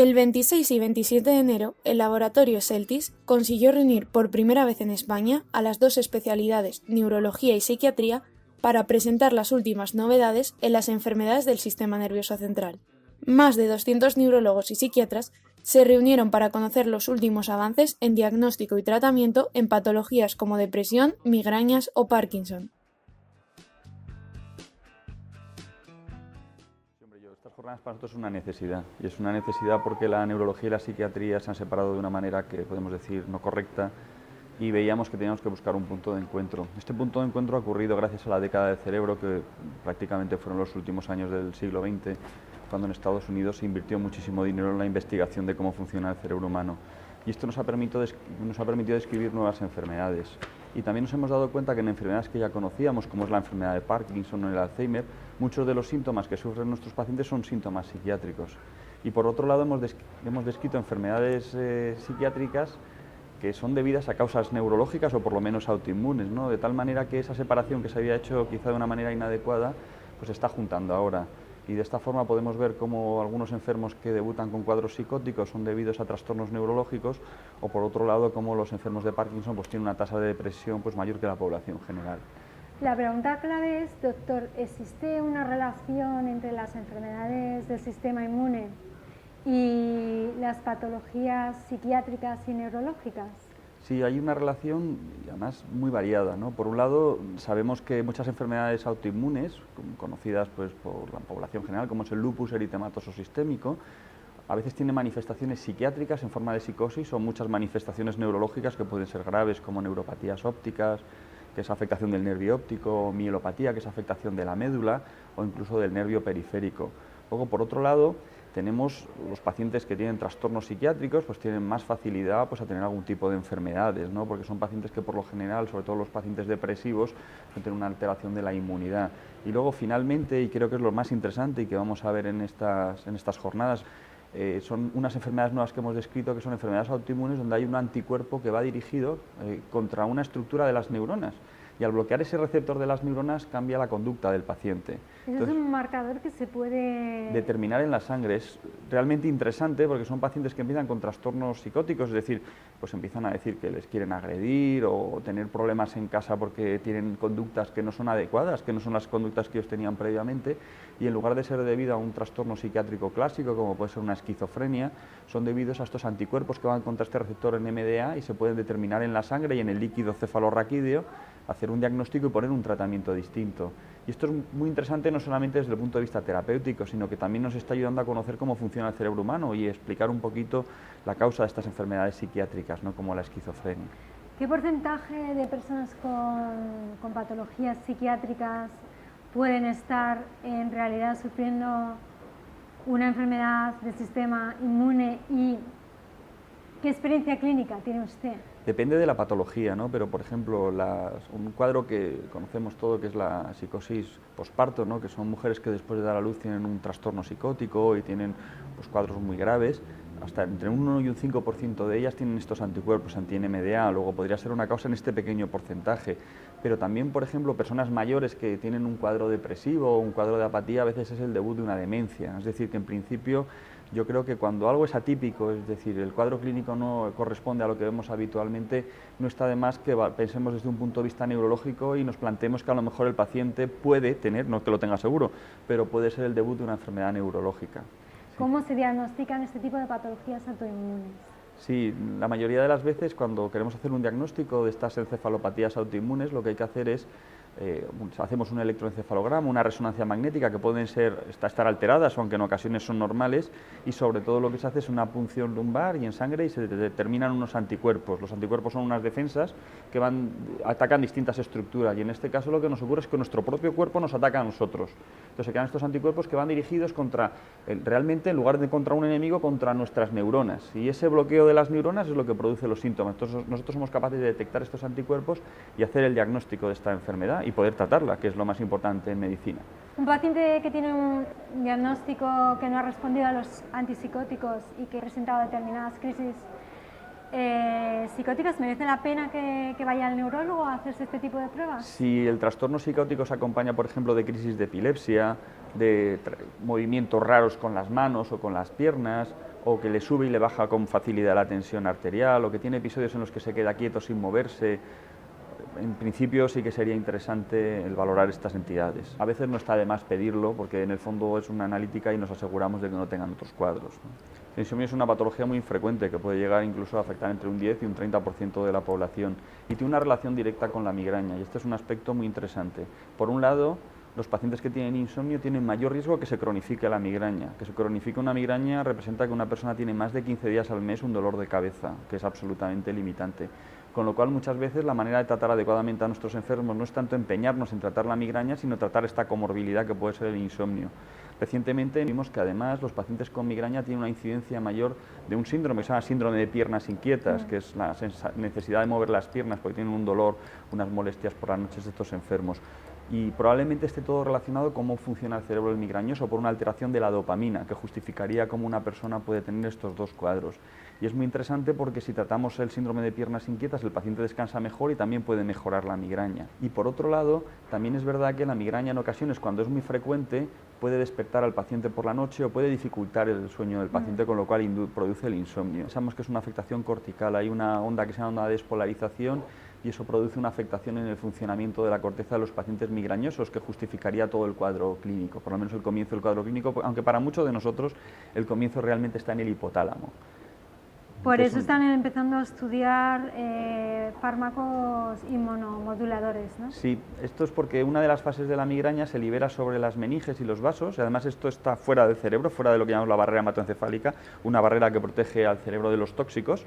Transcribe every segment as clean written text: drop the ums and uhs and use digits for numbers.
El 26 y 27 de enero, el laboratorio Celtis consiguió reunir por primera vez en España a las dos especialidades, neurología y psiquiatría, para presentar las últimas novedades en las enfermedades del sistema nervioso central. Más de 200 neurólogos y psiquiatras se reunieron para conocer los últimos avances en diagnóstico y tratamiento en patologías como depresión, migrañas o Parkinson. Estas jornadas para nosotros es una necesidad, y es una necesidad porque la neurología y la psiquiatría se han separado de una manera que podemos decir no correcta, y veíamos que teníamos que buscar un punto de encuentro. Este punto de encuentro ha ocurrido gracias a la década del cerebro, que prácticamente fueron los últimos años del siglo XX, cuando en Estados Unidos se invirtió muchísimo dinero en la investigación de cómo funciona el cerebro humano. Y esto nos ha permitido describir nuevas enfermedades. Y también nos hemos dado cuenta que en enfermedades que ya conocíamos, como es la enfermedad de Parkinson o el Alzheimer, muchos de los síntomas que sufren nuestros pacientes son síntomas psiquiátricos. Y por otro lado hemos descrito enfermedades psiquiátricas que son debidas a causas neurológicas o por lo menos autoinmunes, ¿no? De tal manera que esa separación que se había hecho quizá de una manera inadecuada, pues se está juntando ahora. Y de esta forma podemos ver cómo algunos enfermos que debutan con cuadros psicóticos son debidos a trastornos neurológicos, o por otro lado cómo los enfermos de Parkinson pues tienen una tasa de depresión pues mayor que la población general. La pregunta clave es, doctor, ¿existe una relación entre las enfermedades del sistema inmune y las patologías psiquiátricas y neurológicas? Sí, hay una relación, y además muy variada, ¿no? Por un lado, sabemos que muchas enfermedades autoinmunes, conocidas pues, por la población general, como es el lupus eritematoso sistémico, a veces tienen manifestaciones psiquiátricas en forma de psicosis o muchas manifestaciones neurológicas que pueden ser graves, como neuropatías ópticas, que es afectación del nervio óptico, o mielopatía, que es afectación de la médula, o incluso del nervio periférico. Luego, por otro lado, tenemos los pacientes que tienen trastornos psiquiátricos, pues tienen más facilidad pues, a tener algún tipo de enfermedades, ¿no? Porque son pacientes que por lo general, sobre todo los pacientes depresivos, tienen una alteración de la inmunidad. Y luego finalmente, y creo que es lo más interesante y que vamos a ver en estas jornadas, son unas enfermedades nuevas que hemos descrito, que son enfermedades autoinmunes donde hay un anticuerpo que va dirigido contra una estructura de las neuronas. Y al bloquear ese receptor de las neuronas cambia la conducta del paciente. Entonces, es un marcador que se puede determinar en la sangre. Es realmente interesante porque son pacientes que empiezan con trastornos psicóticos, es decir, pues empiezan a decir que les quieren agredir o tener problemas en casa porque tienen conductas que no son adecuadas, que no son las conductas que ellos tenían previamente, y en lugar de ser debido a un trastorno psiquiátrico clásico, como puede ser una esquizofrenia, son debidos a estos anticuerpos que van contra este receptor en MDA y se pueden determinar en la sangre y en el líquido cefalorraquídeo, hacer un diagnóstico y poner un tratamiento distinto. Y esto es muy interesante no solamente desde el punto de vista terapéutico, sino que también nos está ayudando a conocer cómo funciona el cerebro humano y explicar un poquito la causa de estas enfermedades psiquiátricas, ¿no? Como la esquizofrenia. ¿Qué porcentaje de personas con patologías psiquiátricas pueden estar en realidad sufriendo una enfermedad del sistema inmune y qué experiencia clínica tiene usted? Depende de la patología, ¿no? Pero, por ejemplo, un cuadro que conocemos todo, que es la psicosis posparto, ¿no? Que son mujeres que después de dar a luz tienen un trastorno psicótico y tienen pues, cuadros muy graves. Hasta entre un 1 y un 5% de ellas tienen estos anticuerpos anti-NMDA, luego podría ser una causa en este pequeño porcentaje. Pero también, por ejemplo, personas mayores que tienen un cuadro depresivo o un cuadro de apatía, a veces es el debut de una demencia. Es decir, que en principio yo creo que cuando algo es atípico, es decir, el cuadro clínico no corresponde a lo que vemos habitualmente, no está de más que pensemos desde un punto de vista neurológico y nos planteemos que a lo mejor el paciente puede tener, no que lo tenga seguro, pero puede ser el debut de una enfermedad neurológica. ¿Cómo se diagnostican este tipo de patologías autoinmunes? Sí, la mayoría de las veces cuando queremos hacer un diagnóstico de estas encefalopatías autoinmunes, lo que hay que hacer es hacemos un electroencefalograma, una resonancia magnética que pueden estar alteradas, aunque en ocasiones son normales, y sobre todo lo que se hace es una punción lumbar y en sangre y se determinan unos anticuerpos. Los anticuerpos son unas defensas que atacan distintas estructuras y en este caso lo que nos ocurre es que nuestro propio cuerpo nos ataca a nosotros. Entonces se crean estos anticuerpos que van dirigidos realmente en lugar de contra un enemigo, contra nuestras neuronas, y ese bloqueo de las neuronas es lo que produce los síntomas. Entonces nosotros somos capaces de detectar estos anticuerpos y hacer el diagnóstico de esta enfermedad y poder tratarla, que es lo más importante en medicina. Un paciente que tiene un diagnóstico que no ha respondido a los antipsicóticos y que ha presentado determinadas crisis psicóticas, ¿merece la pena que vaya al neurólogo a hacerse este tipo de pruebas? Si el trastorno psicótico se acompaña, por ejemplo, de crisis de epilepsia, de movimientos raros con las manos o con las piernas, o que le sube y le baja con facilidad la tensión arterial, o que tiene episodios en los que se queda quieto sin moverse. En principio sí que sería interesante el valorar estas entidades. A veces no está de más pedirlo, porque en el fondo es una analítica y nos aseguramos de que no tengan otros cuadros, ¿no? La insomnio es una patología muy infrecuente que puede llegar incluso a afectar entre un 10 y un 30% de la población y tiene una relación directa con la migraña, y este es un aspecto muy interesante. Por un lado, los pacientes que tienen insomnio tienen mayor riesgo que se cronifique la migraña. Que se cronifique una migraña representa que una persona tiene más de 15 días al mes un dolor de cabeza, que es absolutamente limitante. Con lo cual, muchas veces la manera de tratar adecuadamente a nuestros enfermos no es tanto empeñarnos en tratar la migraña, sino tratar esta comorbilidad que puede ser el insomnio. Recientemente vimos que además los pacientes con migraña tienen una incidencia mayor de un síndrome que se llama síndrome de piernas inquietas, que es la necesidad de mover las piernas porque tienen un dolor, unas molestias por las noches de estos enfermos. Y probablemente esté todo relacionado con cómo funciona el cerebro del migrañoso por una alteración de la dopamina, que justificaría cómo una persona puede tener estos dos cuadros. Y es muy interesante porque si tratamos el síndrome de piernas inquietas, el paciente descansa mejor y también puede mejorar la migraña. Y por otro lado, también es verdad que la migraña en ocasiones, cuando es muy frecuente, puede despertar al paciente por la noche o puede dificultar el sueño del paciente, con lo cual produce el insomnio. Pensamos que es una afectación cortical, hay una onda que se llama onda de despolarización, y eso produce una afectación en el funcionamiento de la corteza de los pacientes migrañosos que justificaría todo el cuadro clínico, por lo menos el comienzo del cuadro clínico, aunque para muchos de nosotros el comienzo realmente está en el hipotálamo. Por eso están empezando a estudiar fármacos inmunomoduladores, ¿no? Sí, esto es porque una de las fases de la migraña se libera sobre las meninges y los vasos, y además esto está fuera del cerebro, fuera de lo que llamamos la barrera hematoencefálica, una barrera que protege al cerebro de los tóxicos.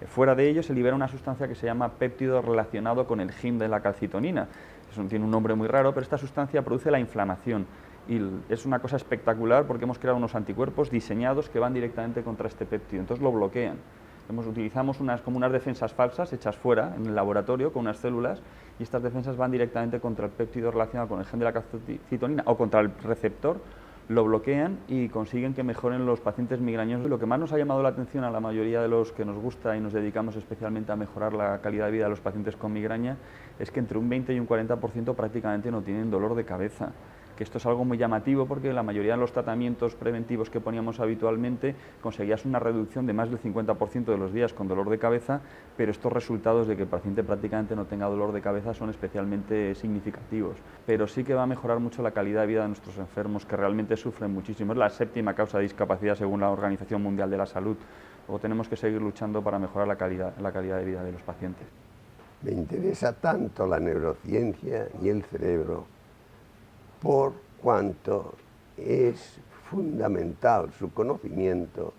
Fuera de ello se libera una sustancia que se llama péptido relacionado con el GIM de la calcitonina. Eso tiene un nombre muy raro, pero esta sustancia produce la inflamación. Y es una cosa espectacular porque hemos creado unos anticuerpos diseñados que van directamente contra este péptido, entonces lo bloquean. Utilizamos como unas defensas falsas hechas fuera, en el laboratorio, con unas células, y estas defensas van directamente contra el péptido relacionado con el gen de la calcitonina o contra el receptor, lo bloquean y consiguen que mejoren los pacientes migrañosos. Lo que más nos ha llamado la atención a la mayoría de los que nos gusta y nos dedicamos especialmente a mejorar la calidad de vida de los pacientes con migraña es que entre un 20 y un 40% prácticamente no tienen dolor de cabeza. Que esto es algo muy llamativo porque la mayoría de los tratamientos preventivos que poníamos habitualmente conseguías una reducción de más del 50% de los días con dolor de cabeza, pero estos resultados de que el paciente prácticamente no tenga dolor de cabeza son especialmente significativos. Pero sí que va a mejorar mucho la calidad de vida de nuestros enfermos, que realmente sufren muchísimo. Es la séptima causa de discapacidad según la Organización Mundial de la Salud. Luego tenemos que seguir luchando para mejorar la calidad de vida de los pacientes. Me interesa tanto la neurociencia y el cerebro por cuanto es fundamental su conocimiento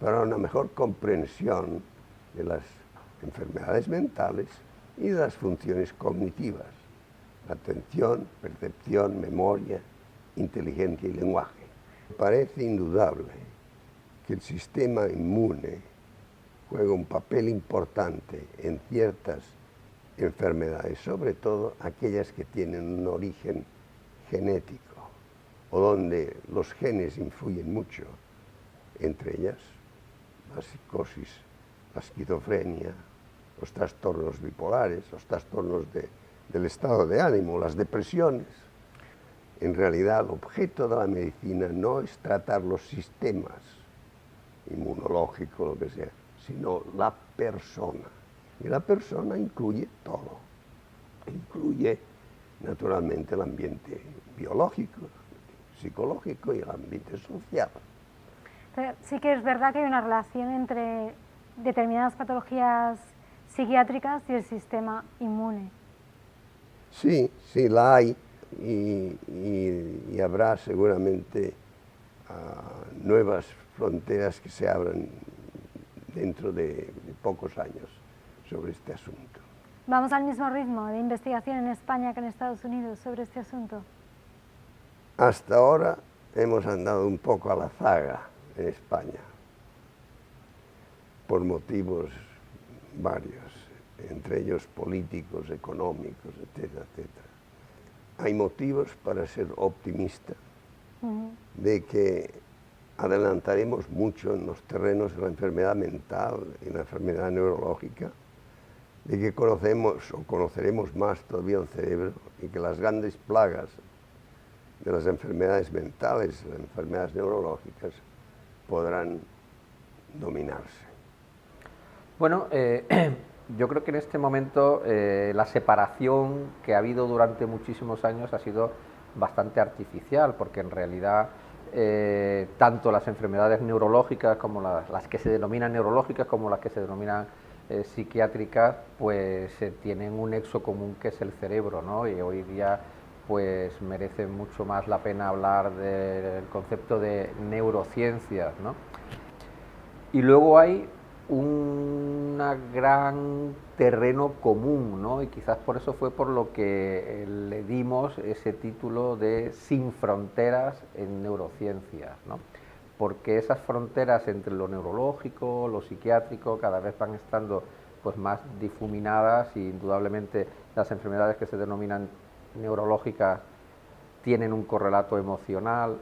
para una mejor comprensión de las enfermedades mentales y de las funciones cognitivas, atención, percepción, memoria, inteligencia y lenguaje. Parece indudable que el sistema inmune juega un papel importante en ciertas enfermedades, sobre todo aquellas que tienen un origen genético o donde los genes influyen mucho, entre ellas la psicosis, la esquizofrenia, los trastornos bipolares, los trastornos del estado de ánimo, las depresiones. En realidad, el objeto de la medicina no es tratar los sistemas inmunológicos, lo que sea, sino la persona. Y la persona incluye todo, incluye naturalmente el ambiente biológico, psicológico y el ambiente social. Pero sí que es verdad que hay una relación entre determinadas patologías psiquiátricas y el sistema inmune. Sí, sí la hay y habrá seguramente nuevas fronteras que se abran dentro de pocos años sobre este asunto. ¿Vamos al mismo ritmo de investigación en España que en Estados Unidos sobre este asunto? Hasta ahora hemos andado un poco a la zaga en España, por motivos varios, entre ellos políticos, económicos, etcétera, etcétera. Hay motivos para ser optimista de que adelantaremos mucho en los terrenos de la enfermedad mental y la enfermedad neurológica, de que conoceremos más todavía el cerebro y que las grandes plagas de las enfermedades mentales, las enfermedades neurológicas, podrán dominarse. Bueno, yo creo que en este momento la separación que ha habido durante muchísimos años ha sido bastante artificial, porque en realidad tanto las enfermedades neurológicas como las que se denominan neurológicas como las que se denominan psiquiátricas, pues tienen un nexo común que es el cerebro, ¿no? Y hoy día pues merece mucho más la pena hablar del concepto de neurociencias, ¿no? Y luego hay un gran terreno común, ¿no? Y quizás por eso fue por lo que le dimos ese título de Sin fronteras en neurociencias, ¿no? Porque esas fronteras entre lo neurológico, lo psiquiátrico, cada vez van estando pues más difuminadas, y indudablemente las enfermedades que se denominan neurológicas tienen un correlato emocional,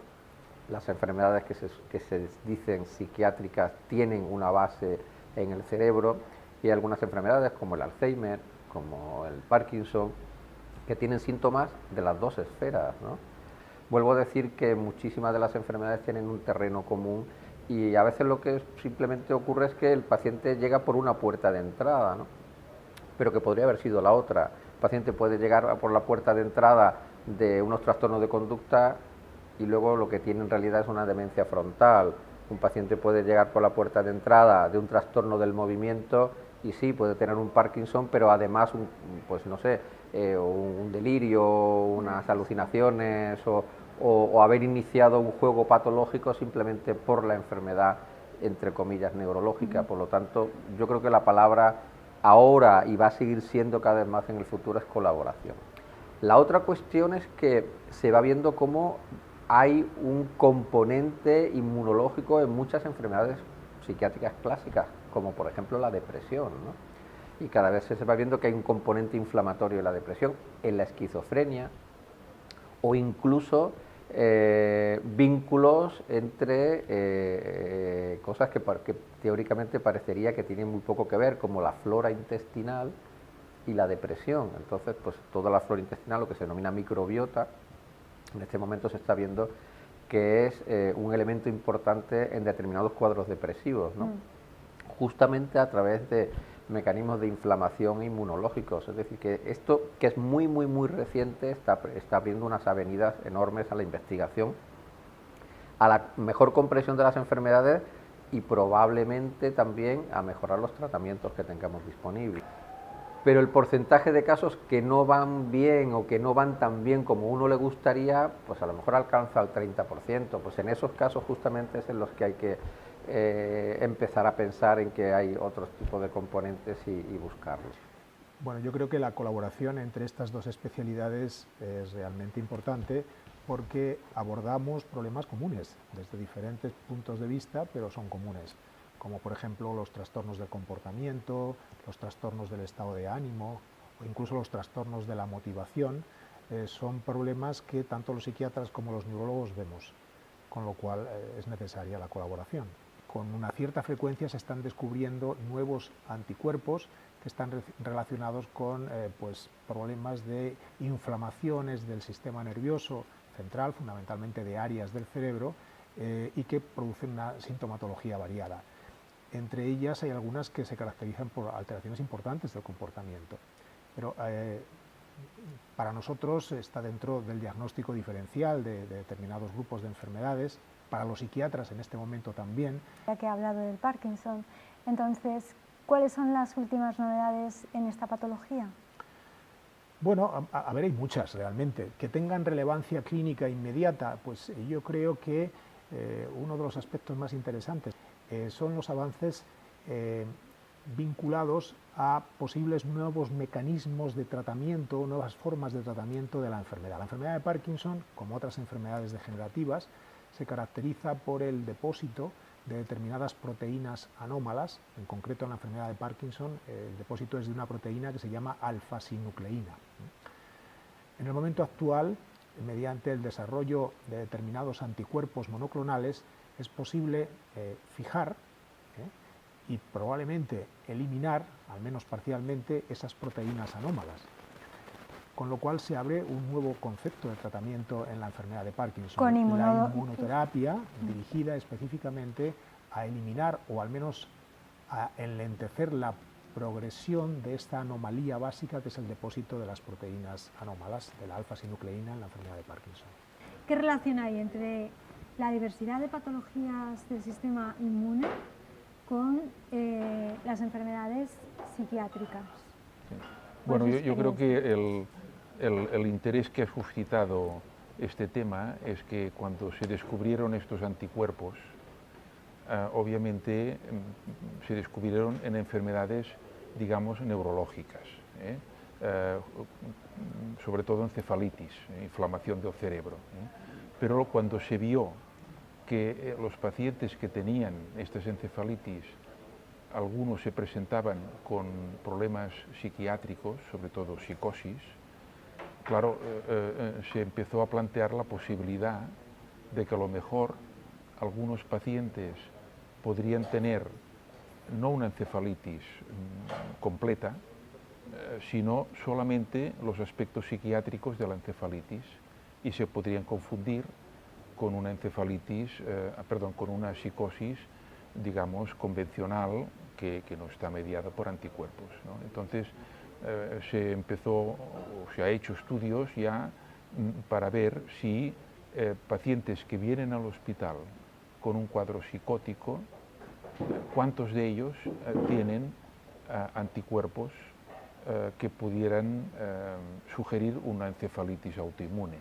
las enfermedades que se dicen psiquiátricas tienen una base en el cerebro, y hay algunas enfermedades como el Alzheimer, como el Parkinson, que tienen síntomas de las dos esferas, ¿no? Vuelvo a decir que muchísimas de las enfermedades tienen un terreno común, y a veces lo que simplemente ocurre es que el paciente llega por una puerta de entrada, ¿no? Pero que podría haber sido la otra. El paciente puede llegar por la puerta de entrada de unos trastornos de conducta y luego lo que tiene en realidad es una demencia frontal. Un paciente puede llegar por la puerta de entrada de un trastorno del movimiento y sí, puede tener un Parkinson, pero además pues no sé, un delirio, unas alucinaciones o haber iniciado un juego patológico simplemente por la enfermedad, entre comillas, neurológica. Por lo tanto, yo creo que la palabra ahora, y va a seguir siendo cada vez más en el futuro, es colaboración. La otra cuestión es que se va viendo cómo hay un componente inmunológico en muchas enfermedades psiquiátricas clásicas, como por ejemplo la depresión, ¿no? Y cada vez se va viendo que hay un componente inflamatorio en la depresión, en la esquizofrenia, o incluso vínculos entre cosas que teóricamente parecería que tienen muy poco que ver, como la flora intestinal y la depresión. Entonces, pues toda la flora intestinal, lo que se denomina microbiota, en este momento se está viendo que es un elemento importante en determinados cuadros depresivos, ¿no? Justamente a través de mecanismos de inflamación inmunológicos. Es decir, que esto, que es muy, muy, muy reciente, está abriendo unas avenidas enormes a la investigación, a la mejor comprensión de las enfermedades y probablemente también a mejorar los tratamientos que tengamos disponibles. Pero el porcentaje de casos que no van bien o que no van tan bien como uno le gustaría, pues a lo mejor alcanza el 30%. Pues en esos casos justamente es en los que hay que empezar a pensar en que hay otros tipos de componentes y buscarlos. Bueno, yo creo que la colaboración entre estas dos especialidades es realmente importante, porque abordamos problemas comunes desde diferentes puntos de vista, pero son comunes, como por ejemplo los trastornos del comportamiento, los trastornos del estado de ánimo o incluso los trastornos de la motivación. Son problemas que tanto los psiquiatras como los neurólogos vemos, con lo cual es necesaria la colaboración. Con una cierta frecuencia se están descubriendo nuevos anticuerpos que están relacionados con pues, problemas de inflamaciones del sistema nervioso central, fundamentalmente de áreas del cerebro, y que producen una sintomatología variada. Entre ellas hay algunas que se caracterizan por alteraciones importantes del comportamiento, pero para nosotros está dentro del diagnóstico diferencial de determinados grupos de enfermedades, para los psiquiatras en este momento también. Ya que he hablado del Parkinson, entonces, ¿cuáles son las últimas novedades en esta patología? Bueno, a ver, hay muchas realmente. Que tengan relevancia clínica inmediata, pues yo creo que uno de los aspectos más interesantes son los avances vinculados a posibles nuevos mecanismos de tratamiento, nuevas formas de tratamiento de la enfermedad. La enfermedad de Parkinson, como otras enfermedades degenerativas, se caracteriza por el depósito de determinadas proteínas anómalas. En concreto, en la enfermedad de Parkinson, el depósito es de una proteína que se llama alfa-sinucleína. En el momento actual, mediante el desarrollo de determinados anticuerpos monoclonales, es posible fijar y probablemente eliminar, al menos parcialmente, esas proteínas anómalas, con lo cual se abre un nuevo concepto de tratamiento en la enfermedad de Parkinson, la inmunoterapia dirigida específicamente a eliminar o al menos a enlentecer la progresión de esta anomalía básica que es el depósito de las proteínas anómalas de la alfa-sinucleína en la enfermedad de Parkinson. ¿Qué relación hay entre la diversidad de patologías del sistema inmune con las enfermedades psiquiátricas? Sí. Bueno, yo creo que el interés que ha suscitado este tema es que cuando se descubrieron estos anticuerpos, obviamente se descubrieron en enfermedades, digamos, neurológicas, sobre todo encefalitis, inflamación del cerebro. Pero cuando se vio que los pacientes que tenían estas encefalitis, algunos se presentaban con problemas psiquiátricos, sobre todo psicosis, claro, se empezó a plantear la posibilidad de que a lo mejor algunos pacientes podrían tener no una encefalitis completa, sino solamente los aspectos psiquiátricos de la encefalitis y se podrían confundir con una encefalitis, con una psicosis, digamos, convencional que no está mediada por anticuerpos, ¿no? Entonces se empezó, o se ha hecho estudios ya para ver si pacientes que vienen al hospital con un cuadro psicótico, cuántos de ellos tienen anticuerpos que pudieran sugerir una encefalitis autoinmune.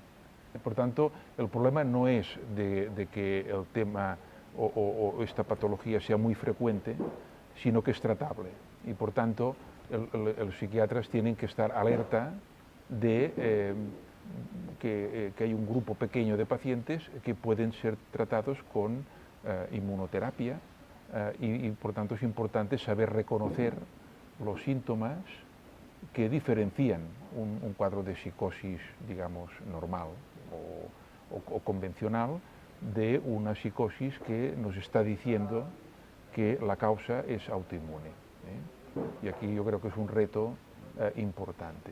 Por tanto, el problema no es de que el tema o esta patología sea muy frecuente, sino que es tratable. Y por tanto, los psiquiatras tienen que estar alerta de que hay un grupo pequeño de pacientes que pueden ser tratados con inmunoterapia y por tanto es importante saber reconocer los síntomas que diferencian un cuadro de psicosis, digamos, normal o convencional de una psicosis que nos está diciendo que la causa es autoinmune. Y aquí yo creo que es un reto importante.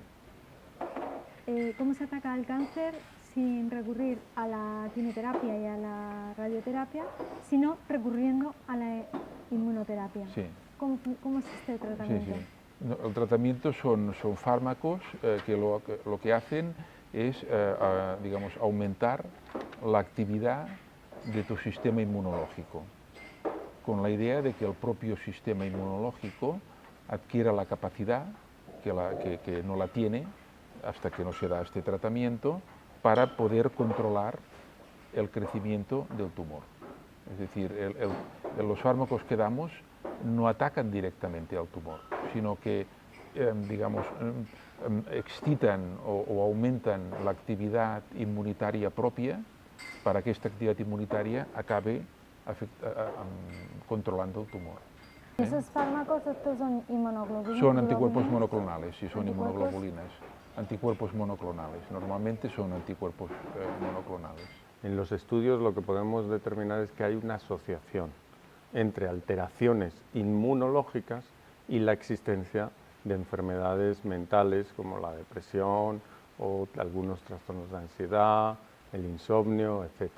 ¿Cómo se ataca el cáncer sin recurrir a la quimioterapia y a la radioterapia, sino recurriendo a la inmunoterapia? Sí. ¿Cómo es este tratamiento? Sí, sí. No, el tratamiento son fármacos que lo que hacen es, digamos, aumentar la actividad de tu sistema inmunológico, con la idea de que el propio sistema inmunológico adquiera la capacidad, que no la tiene hasta que no se da este tratamiento, para poder controlar el crecimiento del tumor. Es decir, los fármacos que damos no atacan directamente al tumor, sino que, digamos, excitan o aumentan la actividad inmunitaria propia para que esta actividad inmunitaria acabe controlando el tumor. ¿Esos fármacos estos son inmunoglobulinas? Son anticuerpos monoclonales, sí, son inmunoglobulinas. Anticuerpos monoclonales, normalmente son anticuerpos monoclonales. En los estudios lo que podemos determinar es que hay una asociación entre alteraciones inmunológicas y la existencia de enfermedades mentales como la depresión o algunos trastornos de ansiedad, el insomnio, etc.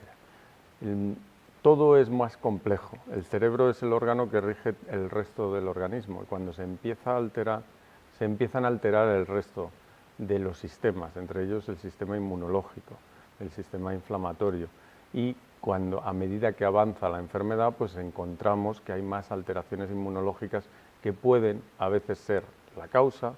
Todo es más complejo. El cerebro es el órgano que rige el resto del organismo y cuando se empiezan a alterar el resto de los sistemas, entre ellos el sistema inmunológico, el sistema inflamatorio, y a medida que avanza la enfermedad, pues encontramos que hay más alteraciones inmunológicas que pueden a veces ser la causa,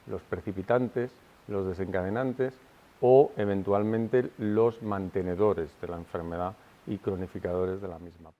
los precipitantes, los desencadenantes o eventualmente los mantenedores de la enfermedad y cronificadores de la misma.